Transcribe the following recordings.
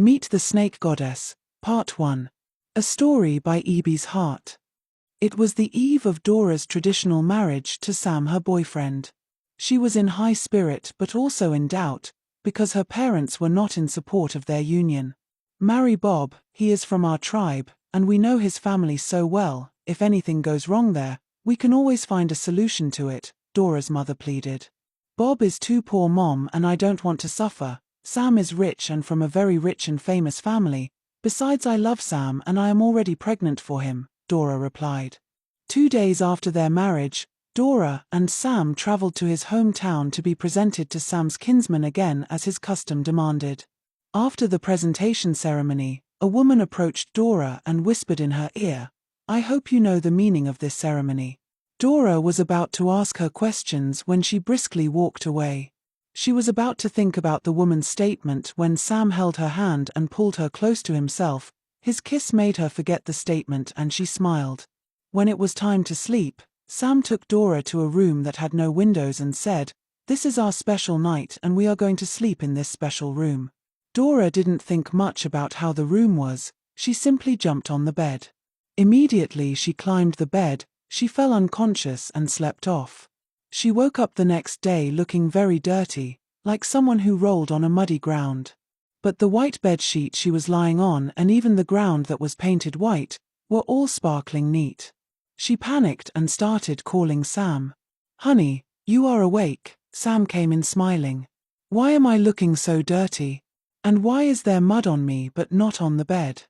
Meet the Snake Goddess, Part 1. A story by Eby's Heart. It was the eve of Dora's traditional marriage to Sam, her boyfriend. She was in high spirit but also in doubt, because her parents were not in support of their union. "Marry Bob, he is from our tribe, and we know his family so well. If anything goes wrong there, we can always find a solution to it," Dora's mother pleaded. "Bob is too poor, Mom, and I don't want to suffer. Sam is rich and from a very rich and famous family. Besides, I love Sam and I am already pregnant for him," Dora replied. 2 days after their marriage, Dora and Sam traveled to his hometown to be presented to Sam's kinsman again as his custom demanded. After the presentation ceremony, a woman approached Dora and whispered in her ear, "I hope you know the meaning of this ceremony." Dora was about to ask her questions when she briskly walked away. She was about to think about the woman's statement when Sam held her hand and pulled her close to himself. His kiss made her forget the statement and she smiled. When it was time to sleep, Sam took Dora to a room that had no windows and said, "This is our special night and we are going to sleep in this special room." Dora didn't think much about how the room was, she simply jumped on the bed. Immediately she climbed the bed, she fell unconscious and slept off. She woke up the next day looking very dirty, like someone who rolled on a muddy ground. But the white bed sheet she was lying on and even the ground that was painted white were all sparkling neat. She panicked and started calling Sam. "Honey, you are awake," Sam came in smiling. "Why am I looking so dirty? And why is there mud on me but not on the bed?"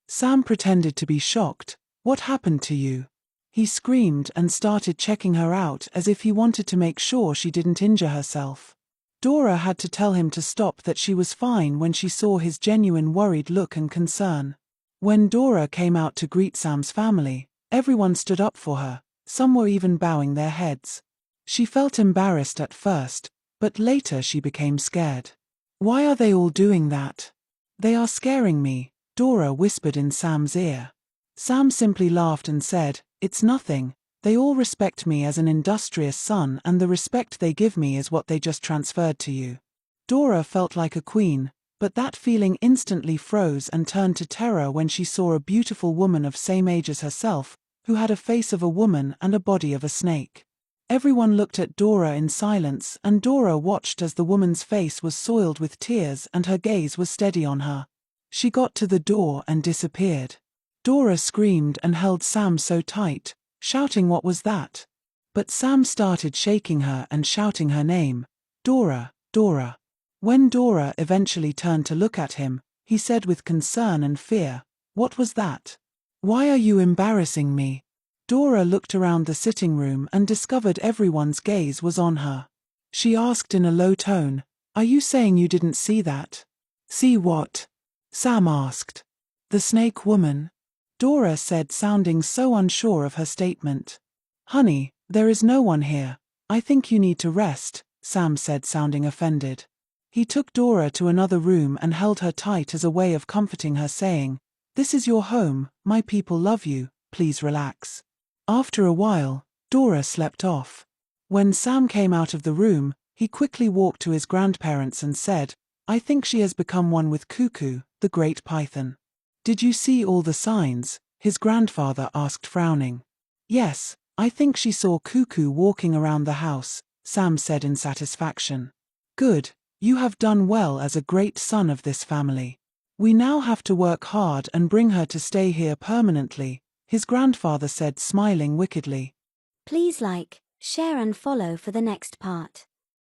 Sam pretended to be shocked. "What happened to you?" He screamed and started checking her out as if he wanted to make sure she didn't injure herself. Dora had to tell him to stop, that she was fine when she saw his genuine worried look and concern. When Dora came out to greet Sam's family, everyone stood up for her, some were even bowing their heads. She felt embarrassed at first, but later she became scared. "Why are they all doing that?" "They are scaring me," Dora whispered in Sam's ear. Sam simply laughed and said, "It's nothing. They all respect me as an industrious son and the respect they give me is what they just transferred to you." Dora felt like a queen, but that feeling instantly froze and turned to terror when she saw a beautiful woman of same age as herself, who had a face of a woman and a body of a snake. Everyone looked at Dora in silence and Dora watched as the woman's face was soiled with tears and her gaze was steady on her. She got to the door and disappeared. Dora screamed and held Sam so tight, shouting, "What was that?" But Sam started shaking her and shouting her name, "Dora, Dora." When Dora eventually turned to look at him, he said with concern and fear, "What was that? Why are you embarrassing me?" Dora looked around the sitting room and discovered everyone's gaze was on her. She asked in a low tone, "Are you saying you didn't see that?" "See what?" Sam asked. "The snake woman," Dora said, sounding so unsure of her statement. "Honey, there is no one here. I think you need to rest," Sam said, sounding offended. He took Dora to another room and held her tight as a way of comforting her, saying, "This is your home, my people love you, please relax." After a while, Dora slept off. When Sam came out of the room, he quickly walked to his grandparents and said, "I think she has become one with Cuckoo, the great python." "Did you see all the signs?" his grandfather asked, frowning. "Yes, I think she saw Cuckoo walking around the house," Sam said in satisfaction. "Good, you have done well as a great son of this family. We now have to work hard and bring her to stay here permanently," his grandfather said, smiling wickedly. Please like, share and follow for the next part.